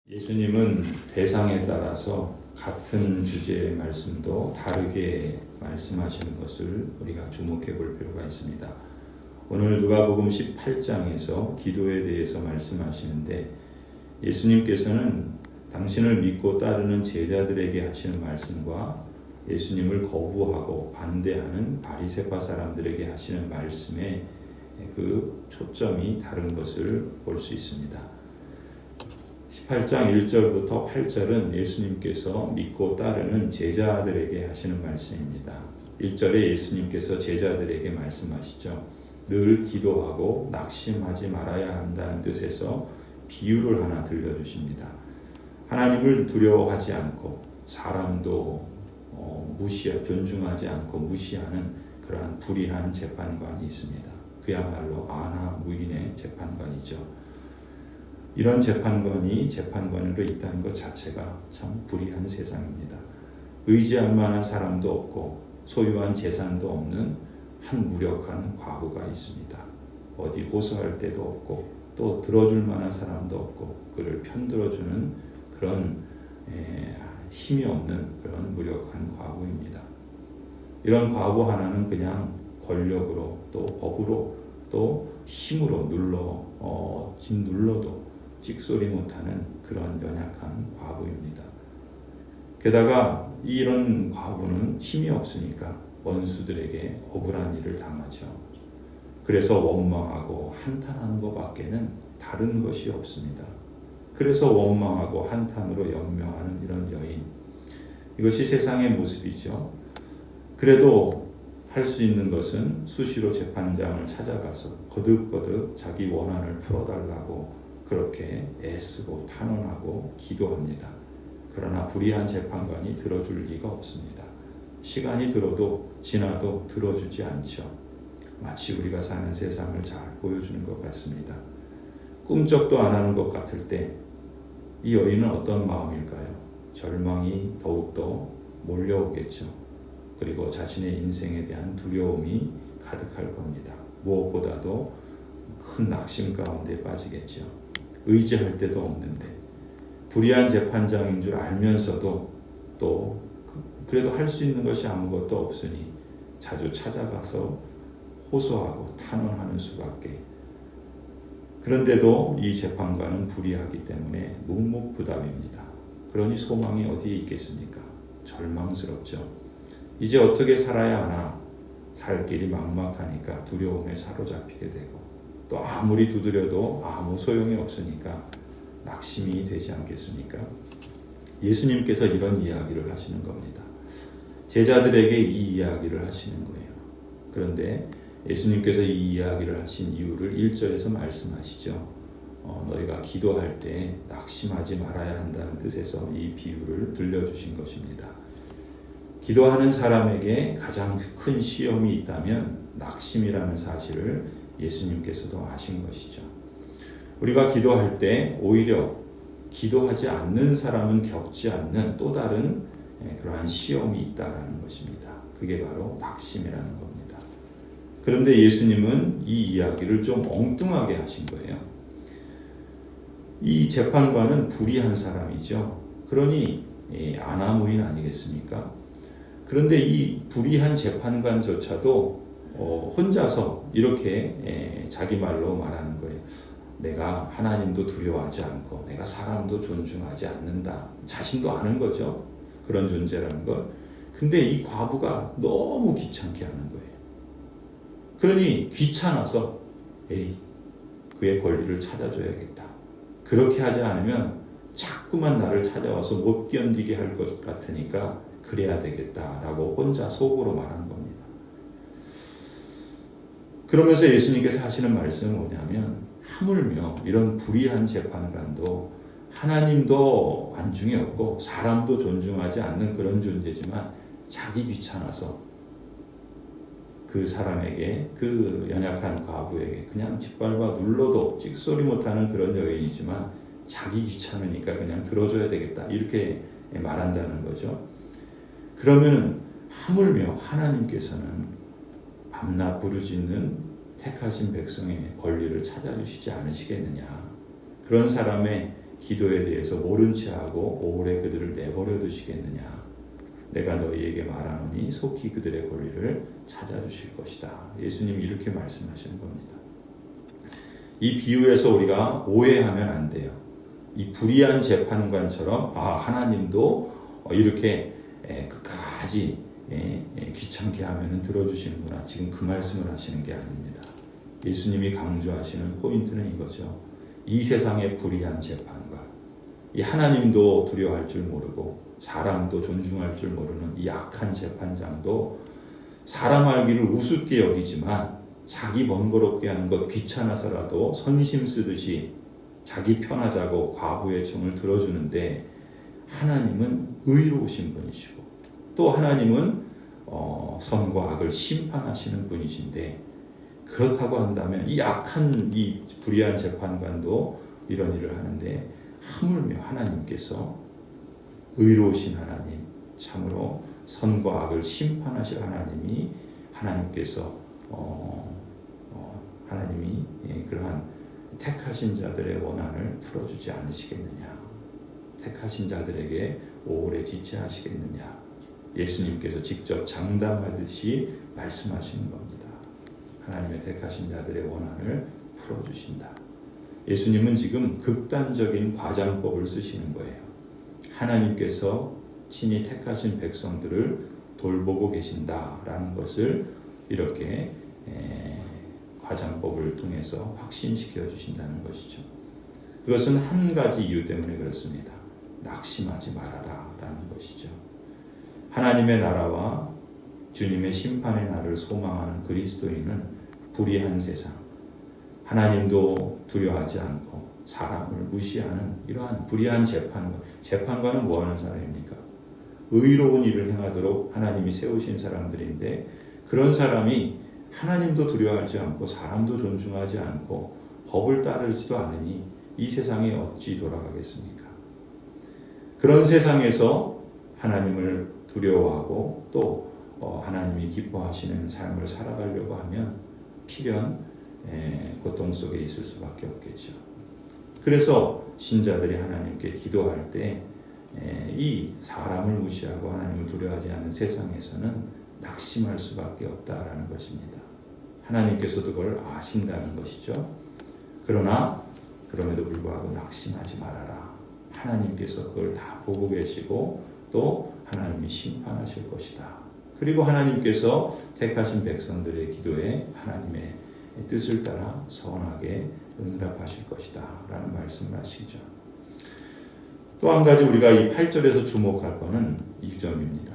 예수님은 대상에 따라서 같은 주제의 말씀도 다르게 말씀하시는 것을 우리가 주목해 볼 필요가 있습니다. 오늘 누가복음 18장에서 기도에 대해서 말씀하시는데 예수님께서는 당신을 믿고 따르는 제자들에게 하시는 말씀과 예수님을 거부하고 반대하는 바리새파 사람들에게 하시는 말씀의 그 초점이 다른 것을 볼 수 있습니다. 18장 1절부터 8절은 예수님께서 믿고 따르는 제자들에게 하시는 말씀입니다. 1절에 예수님께서 제자들에게 말씀하시죠. 늘 기도하고 낙심하지 말아야 한다는 뜻에서 비유를 하나 들려주십니다. 하나님을 두려워하지 않고 사람도 존중하지 않고 무시하는 그러한 불의한 재판관이 있습니다. 그야말로 아나무인의 재판관이죠. 이런 재판관이 재판관으로 있다는 것 자체가 참 불의한 세상입니다. 의지할 만한 사람도 없고 소유한 재산도 없는 한 무력한 과부가 있습니다. 어디 호소할 데도 없고 또 들어줄 만한 사람도 없고 그를 편들어주는 그런 힘이 없는 그런 무력한 과부입니다. 이런 과부 하나는 그냥 권력으로 또 법으로 또 힘으로 눌러도 찍소리 못하는 그런 연약한 과부입니다. 게다가 이런 과부는 힘이 없으니까 원수들에게 억울한 일을 당하죠. 그래서 원망하고 한탄하는 것밖에는 다른 것이 없습니다. 그래서 원망하고 한탄으로 연명하는 이런 여인, 이것이 세상의 모습이죠. 그래도 할 수 있는 것은 수시로 재판장을 찾아가서 거듭거듭 자기 원한을 풀어달라고 그렇게 애쓰고 탄원하고 기도합니다. 그러나 불의한 재판관이 들어줄 리가 없습니다. 시간이 지나도 들어주지 않죠. 마치 우리가 사는 세상을 잘 보여주는 것 같습니다. 꿈쩍도 안 하는 것 같을 때 이 여인은 어떤 마음일까요? 절망이 더욱더 몰려오겠죠. 그리고 자신의 인생에 대한 두려움이 가득할 겁니다. 무엇보다도 큰 낙심 가운데 빠지겠죠. 의지할 데도 없는데 불의한 재판장인 줄 알면서도 또 그래도 할 수 있는 것이 아무것도 없으니 자주 찾아가서 호소하고 탄원하는 수밖에. 그런데도 이 재판관은 불의하기 때문에 묵묵부답입니다. 그러니 소망이 어디에 있겠습니까? 절망스럽죠. 이제 어떻게 살아야 하나? 살 길이 막막하니까 두려움에 사로잡히게 되고 또 아무리 두드려도 아무 소용이 없으니까 낙심이 되지 않겠습니까? 예수님께서 이런 이야기를 하시는 겁니다. 제자들에게 이 이야기를 하시는 거예요. 그런데 예수님께서 이 이야기를 하신 이유를 1절에서 말씀하시죠. 너희가 기도할 때 낙심하지 말아야 한다는 뜻에서 이 비유를 들려주신 것입니다. 기도하는 사람에게 가장 큰 시험이 있다면 낙심이라는 사실을 예수님께서도 아신 것이죠. 우리가 기도할 때 오히려 기도하지 않는 사람은 겪지 않는 또 다른 그러한 시험이 있다라는 것입니다. 그게 바로 낙심이라는 겁니다. 그런데 예수님은 이 이야기를 좀 엉뚱하게 하신 거예요. 이 재판관은 불의한 사람이죠. 그러니 아나무인 아니겠습니까? 그런데 이 불의한 재판관조차도 혼자서 이렇게 자기 말로 말하는 거예요. 내가 하나님도 두려워하지 않고 내가 사람도 존중하지 않는다. 자신도 아는 거죠. 그런 존재라는 걸. 근데 이 과부가 너무 귀찮게 하는 거예요. 그러니 귀찮아서 그의 권리를 찾아줘야겠다. 그렇게 하지 않으면 자꾸만 나를 찾아와서 못 견디게 할 것 같으니까 그래야 되겠다라고 혼자 속으로 말한 겁니다. 그러면서 예수님께서 하시는 말씀은 뭐냐면 하물며 이런 불의한 재판관도 하나님도 안중에 없고 사람도 존중하지 않는 그런 존재지만 자기 귀찮아서 그 사람에게 그 연약한 과부에게 그냥 짓밟아 눌러도 찍소리 못하는 그런 여인이지만 자기 귀찮으니까 그냥 들어줘야 되겠다 이렇게 말한다는 거죠. 그러면 하물며 하나님께서는 밤낮 부르짖는 택하신 백성의 권리를 찾아주시지 않으시겠느냐. 그런 사람의 기도에 대해서 모른 채 하고 오래 그들을 내버려 두시겠느냐. 내가 너희에게 말하노니 속히 그들의 권리를 찾아주실 것이다. 예수님이 이렇게 말씀하시는 겁니다. 이 비유에서 우리가 오해하면 안 돼요. 이 불의한 재판관처럼 하나님도 이렇게 끝까지 귀찮게 하면 들어주시는구나. 지금 그 말씀을 하시는 게 아닙니다. 예수님이 강조하시는 포인트는 이거죠. 이 세상의 불의한 재판관, 이 하나님도 두려워할 줄 모르고 사람도 존중할 줄 모르는 이 악한 재판장도 사람 알기를 우습게 여기지만 자기 번거롭게 하는 것 귀찮아서라도 선심 쓰듯이 자기 편하자고 과부의 청을 들어주는데, 하나님은 의로우신 분이시고 또 하나님은 선과 악을 심판하시는 분이신데, 그렇다고 한다면 이 악한 이 불의한 재판관도 이런 일을 하는데, 하물며 하나님께서 의로우신 하나님, 참으로 선과 악을 심판하실 하나님이 하나님이 그러한 택하신 자들의 원한을 풀어주지 않으시겠느냐. 택하신 자들에게 오래 지체하시겠느냐. 예수님께서 직접 장담하듯이 말씀하시는 겁니다. 하나님의 택하신 자들의 원한을 풀어주신다. 예수님은 지금 극단적인 과장법을 쓰시는 거예요. 하나님께서 친히 택하신 백성들을 돌보고 계신다라는 것을 이렇게 과장법을 통해서 확신시켜 주신다는 것이죠. 그것은 한 가지 이유 때문에 그렇습니다. 낙심하지 말아라 라는 것이죠. 하나님의 나라와 주님의 심판의 날을 소망하는 그리스도인은 불의한 세상, 하나님도 두려워하지 않고 사람을 무시하는 이러한 불의한 재판관은 뭐하는 사람입니까? 의로운 일을 행하도록 하나님이 세우신 사람들인데, 그런 사람이 하나님도 두려워하지 않고 사람도 존중하지 않고 법을 따르지도 않으니 이 세상이 어찌 돌아가겠습니까? 그런 세상에서 하나님을 두려워하고 또 하나님이 기뻐하시는 삶을 살아가려고 하면 필연 고통 속에 있을 수밖에 없겠죠. 그래서 신자들이 하나님께 기도할 때 이 사람을 무시하고 하나님을 두려워하지 않는 세상에서는 낙심할 수밖에 없다라는 것입니다. 하나님께서도 그걸 아신다는 것이죠. 그러나 그럼에도 불구하고 낙심하지 말아라. 하나님께서 그걸 다 보고 계시고 또 하나님이 심판하실 것이다. 그리고 하나님께서 택하신 백성들의 기도에 하나님의 뜻을 따라 선하게 응답하실 것이다 라는 말씀을 하시죠. 또 한 가지 우리가 이 8절에서 주목할 것은 이 점입니다.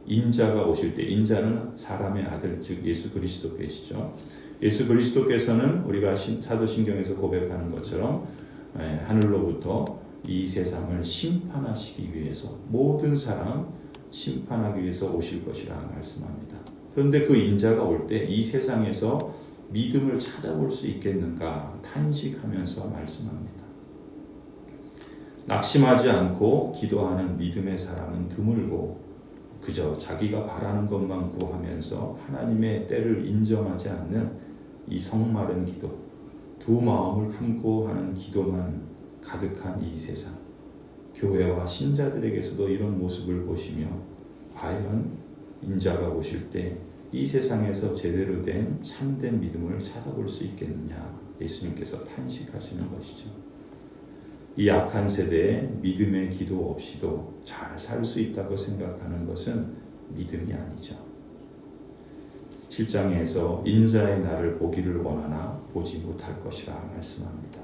인자가 오실 때, 인자는 사람의 아들 즉 예수 그리스도께시죠. 예수 그리스도께서는 우리가 사도신경에서 고백하는 것처럼 하늘로부터 이 세상을 심판하시기 위해서, 모든 사람 심판하기 위해서 오실 것이라 말씀합니다. 그런데 그 인자가 올 때 이 세상에서 믿음을 찾아볼 수 있겠는가 탄식하면서 말씀합니다. 낙심하지 않고 기도하는 믿음의 사람은 드물고 그저 자기가 바라는 것만 구하면서 하나님의 때를 인정하지 않는 이 성마른 기도, 두 마음을 품고 하는 기도만 가득한 이 세상, 교회와 신자들에게서도 이런 모습을 보시며 과연 인자가 오실 때 이 세상에서 제대로 된 참된 믿음을 찾아볼 수 있겠느냐, 예수님께서 탄식하시는 것이죠. 이 악한 세대에 믿음의 기도 없이도 잘 살 수 있다고 생각하는 것은 믿음이 아니죠. 7장에서 인자의 날을 보기를 원하나 보지 못할 것이라 말씀합니다.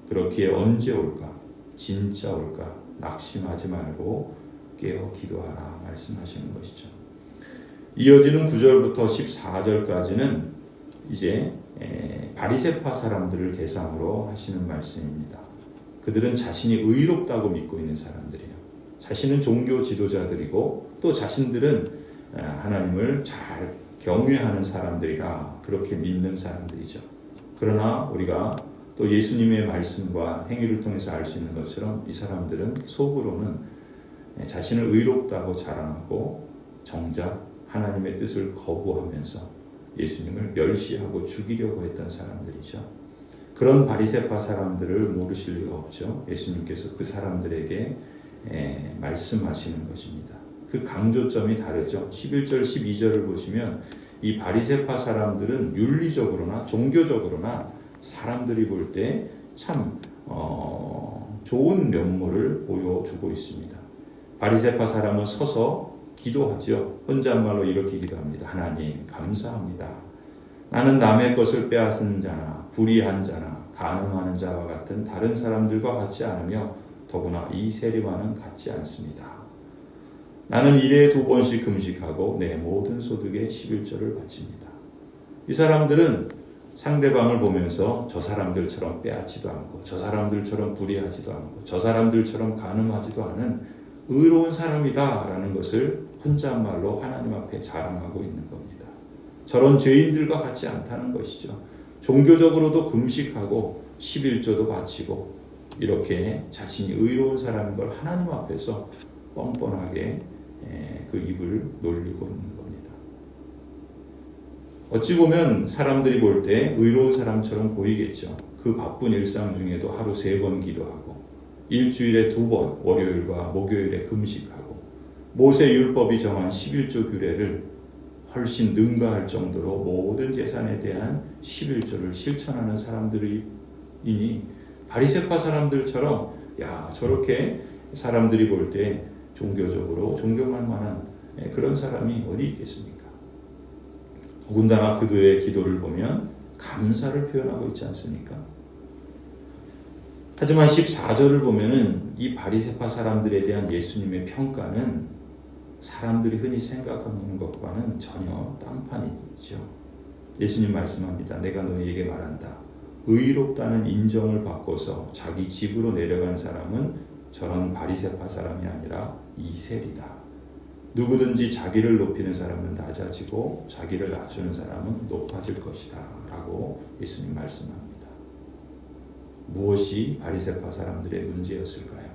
그렇기에 언제 올까? 진짜 올까? 낙심하지 말고 깨어 기도하라 말씀하시는 것이죠. 이어지는 9절부터 14절까지는 이제 바리새파 사람들을 대상으로 하시는 말씀입니다. 그들은 자신이 의롭다고 믿고 있는 사람들이에요. 자신은 종교 지도자들이고 또 자신들은 하나님을 잘 경외하는 사람들이라 그렇게 믿는 사람들이죠. 그러나 우리가 또 예수님의 말씀과 행위를 통해서 알 수 있는 것처럼 이 사람들은 속으로는 자신을 의롭다고 자랑하고 정작 하나님의 뜻을 거부하면서 예수님을 멸시하고 죽이려고 했던 사람들이죠. 그런 바리새파 사람들을 모르실 리가 없죠. 예수님께서 그 사람들에게 말씀하시는 것입니다. 그 강조점이 다르죠. 11절 12절을 보시면 이 바리새파 사람들은 윤리적으로나 종교적으로나 사람들이 볼 때 참 좋은 면모를 보여주고 있습니다. 바리새파 사람은 서서 기도하죠. 혼잣말로 이렇게 기도합니다. 하나님 감사합니다. 나는 남의 것을 빼앗은 자나 불의한 자나 간음하는 자와 같은 다른 사람들과 같지 않으며 더구나 이 세리와는 같지 않습니다. 나는 일에 2번씩 금식하고 내 모든 소득의 11조를 바칩니다. 이 사람들은 상대방을 보면서 저 사람들처럼 빼앗지도 않고 저 사람들처럼 불의하지도 않고 저 사람들처럼 간음하지도 않은 의로운 사람이다 라는 것을 혼잣말로 하나님 앞에 자랑하고 있는 겁니다. 저런 죄인들과 같지 않다는 것이죠. 종교적으로도 금식하고 11조도 바치고 이렇게 자신이 의로운 사람인 걸 하나님 앞에서 뻔뻔하게 그 입을 놀리고 있는 겁니다. 어찌 보면 사람들이 볼 때 의로운 사람처럼 보이겠죠. 그 바쁜 일상 중에도 하루 3번 기도하고 일주일에 2번 월요일과 목요일에 금식하고 모세 율법이 정한 11조 규례를 훨씬 능가할 정도로 모든 재산에 대한 11조를 실천하는 사람들이니 바리새파 사람들처럼 야 저렇게 사람들이 볼 때 종교적으로 존경할 만한 그런 사람이 어디 있겠습니까? 더군다나 그들의 기도를 보면 감사를 표현하고 있지 않습니까? 하지만 14절을 보면은 이 바리새파 사람들에 대한 예수님의 평가는 사람들이 흔히 생각하는 것과는 전혀 딴판이죠. 예수님 말씀합니다. 내가 너희에게 말한다. 의롭다는 인정을 받고서 자기 집으로 내려간 사람은 저런 바리새파 사람이 아니라 이셀이다. 누구든지 자기를 높이는 사람은 낮아지고 자기를 낮추는 사람은 높아질 것이다 라고 예수님 말씀합니다. 무엇이 바리새파 사람들의 문제였을까요?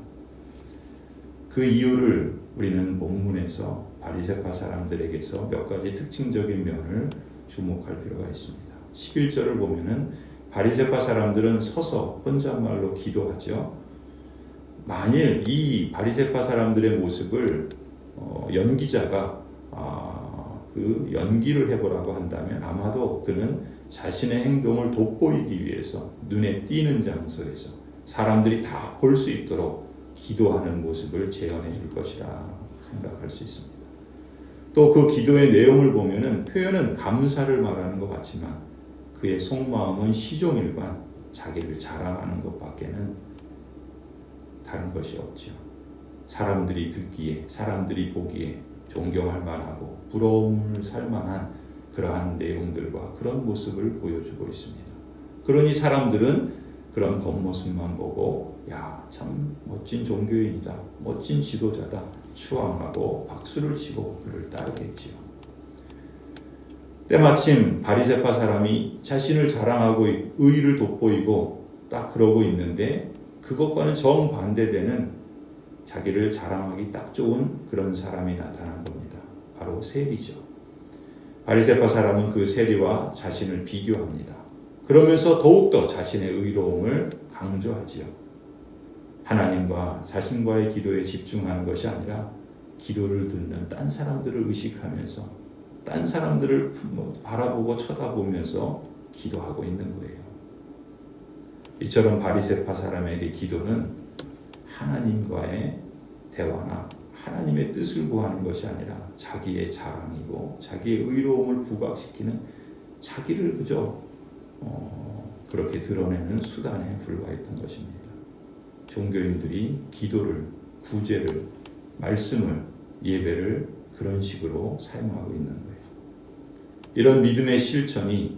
그 이유를 우리는 본문에서 바리새파 사람들에게서 몇 가지 특징적인 면을 주목할 필요가 있습니다. 11절을 보면은 바리새파 사람들은 서서 혼잣말로 기도하죠. 만일 이 바리새파 사람들의 모습을 연기자가 그 연기를 해보라고 한다면 아마도 그는 자신의 행동을 돋보이기 위해서 눈에 띄는 장소에서 사람들이 다 볼 수 있도록 기도하는 모습을 재현해 줄 것이라 생각할 수 있습니다. 또 그 기도의 내용을 보면은 표현은 감사를 말하는 것 같지만 그의 속마음은 시종일관 자기를 자랑하는 것밖에는 다른 것이 없죠. 사람들이 듣기에, 사람들이 보기에 존경할 만하고 부러움을 살 만한 그러한 내용들과 그런 모습을 보여주고 있습니다. 그러니 사람들은 그런 겉모습만 보고 야, 참 멋진 종교인이다, 멋진 지도자다 추앙하고 박수를 치고 그를 따르겠지요. 때마침 바리새파 사람이 자신을 자랑하고 의의를 돋보이고 딱 그러고 있는데 그것과는 정반대되는 자기를 자랑하기 딱 좋은 그런 사람이 나타난 겁니다. 바로 세리죠. 바리새파 사람은 그 세리와 자신을 비교합니다. 그러면서 더욱더 자신의 의로움을 강조하지요. 하나님과 자신과의 기도에 집중하는 것이 아니라 기도를 듣는 딴 사람들을 의식하면서 딴 사람들을 바라보고 쳐다보면서 기도하고 있는 거예요. 이처럼 바리새파 사람에게 기도는 하나님과의 대화나 하나님의 뜻을 구하는 것이 아니라 자기의 자랑이고 자기의 의로움을 부각시키는 자기를 그저 그렇게 드러내는 수단에 불과했던 것입니다. 종교인들이 기도를, 구제를, 말씀을, 예배를 그런 식으로 사용하고 있는 거예요. 이런 믿음의 실천이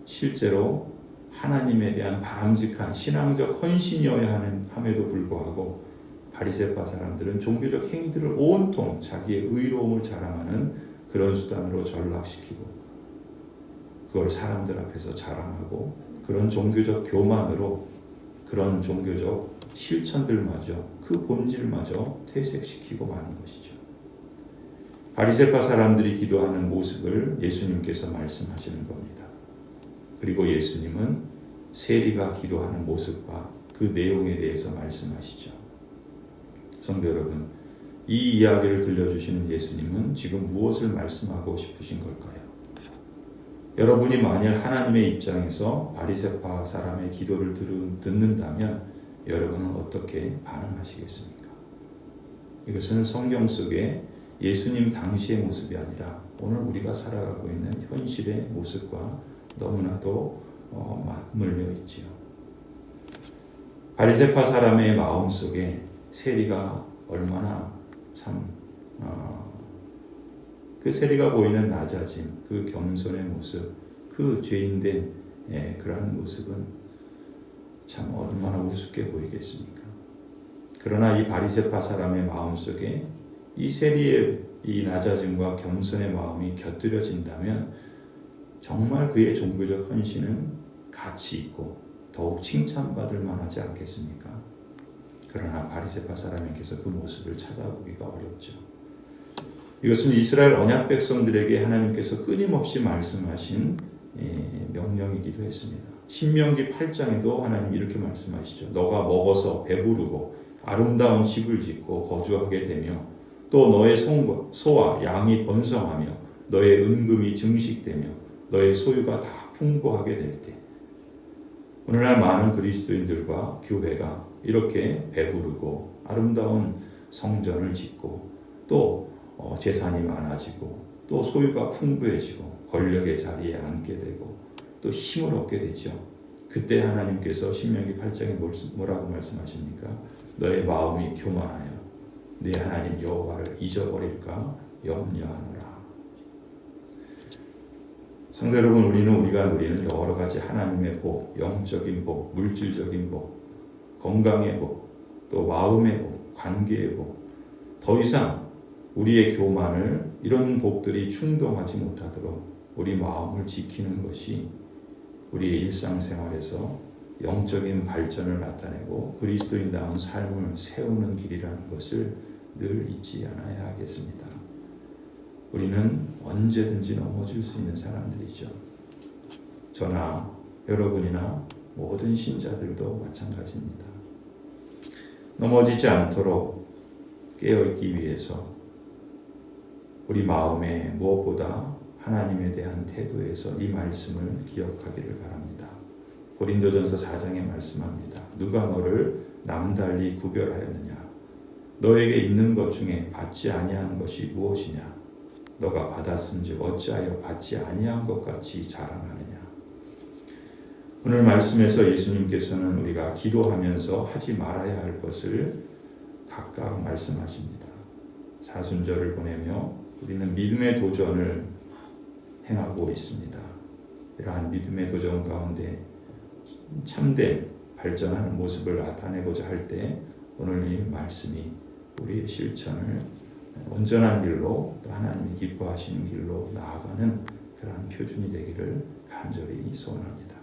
실제로 하나님에 대한 바람직한 신앙적 헌신이어야 함에도 불구하고 바리새파 사람들은 종교적 행위들을 온통 자기의 의로움을 자랑하는 그런 수단으로 전락시키고 그걸 사람들 앞에서 자랑하고 그런 종교적 교만으로 그런 종교적 실천들마저 그 본질마저 퇴색시키고 마는 것이죠. 바리새파 사람들이 기도하는 모습을 예수님께서 말씀하시는 겁니다. 그리고 예수님은 세리가 기도하는 모습과 그 내용에 대해서 말씀하시죠. 성도 여러분, 이 이야기를 들려주시는 예수님은 지금 무엇을 말씀하고 싶으신 걸까요? 여러분이 만일 하나님의 입장에서 바리새파 사람의 기도를 듣는다면 여러분은 어떻게 반응하시겠습니까? 이것은 성경 속에 예수님 당시의 모습이 아니라 오늘 우리가 살아가고 있는 현실의 모습과 너무나도 맞물려 있지요. 바리새파 사람의 마음 속에 세리가 얼마나 그 세리가 보이는 낮아짐, 그 겸손의 모습, 그 죄인된 그러한 모습은 참 얼마나 우습게 보이겠습니까? 그러나 이 바리새파 사람의 마음 속에 이 세리의 이 낮아짐과 겸손의 마음이 곁들여진다면 정말 그의 종교적 헌신은 가치 있고 더욱 칭찬받을 만하지 않겠습니까? 그러나 바리새파 사람에게서 그 모습을 찾아보기가 어렵죠. 이것은 이스라엘 언약 백성들에게 하나님께서 끊임없이 말씀하신 명령이기도 했습니다. 신명기 8장에도 하나님 이렇게 말씀하시죠. 너가 먹어서 배부르고 아름다운 집을 짓고 거주하게 되며 또 너의 소와 양이 번성하며 너의 은금이 증식되며 너의 소유가 다 풍부하게 될 때, 오늘날 많은 그리스도인들과 교회가 이렇게 배부르고 아름다운 성전을 짓고 또 재산이 많아지고 또 소유가 풍부해지고 권력의 자리에 앉게 되고 또 힘을 얻게 되죠. 그때 하나님께서 신명기 8장에 뭐라고 말씀하십니까? 너의 마음이 교만하여 내 하나님 여호와를 잊어버릴까 염려하노라. 성도 여러분, 우리가 누리는 여러 가지 하나님의 복, 영적인 복, 물질적인 복, 건강의 복, 또 마음의 복, 관계의 복, 더 이상 우리의 교만을 이런 복들이 충동하지 못하도록 우리 마음을 지키는 것이 우리의 일상생활에서 영적인 발전을 나타내고 그리스도인다운 삶을 세우는 길이라는 것을 늘 잊지 않아야 하겠습니다. 우리는 언제든지 넘어질 수 있는 사람들이죠. 저나 여러분이나 모든 신자들도 마찬가지입니다. 넘어지지 않도록 깨어있기 위해서 우리 마음에 무엇보다 하나님에 대한 태도에서 이 말씀을 기억하기를 바랍니다. 고린도전서 4장에 말씀합니다. 누가 너를 남달리 구별하였느냐? 너에게 있는 것 중에 받지 아니한 것이 무엇이냐? 너가 받았은즉 어찌하여 받지 아니한 것 같이 자랑하느냐? 오늘 말씀에서 예수님께서는 우리가 기도하면서 하지 말아야 할 것을 각각 말씀하십니다. 사순절을 보내며 우리는 믿음의 도전을 행하고 있습니다. 이러한 믿음의 도전 가운데 참된 발전하는 모습을 나타내고자 할 때 오늘 이 말씀이 우리의 실천을 온전한 길로 또 하나님이 기뻐하시는 길로 나아가는 그러한 표준이 되기를 간절히 소원합니다.